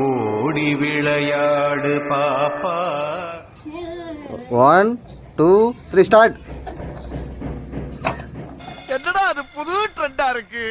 ஓடி விளையாடு பாப்பா. 1 2 3 ஸ்டார்ட். என்னடா அது புது ட்ரெண்டா இருக்கு.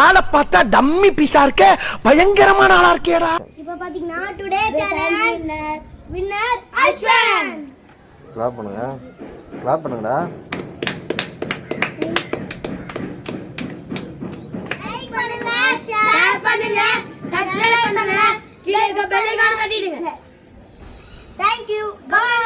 ஆளை பார்த்தா டம்மி பீஸா இருக்க, பயங்கரமான ஆளா இருக்கேடா. இப்ப பாத்தீங்கன்னா today challenge winner Ashwan. Clap பண்ணுங்க, கிளாப் பண்ணுங்கடா. லைக் பண்ணுங்க, ஷேர் பண்ணுங்க, சப்ஸ்கிரைப் பண்ணுங்க, கீழ இருக்க பெல் ஐகானை தட்டிடுங்க. Thank you. Bye.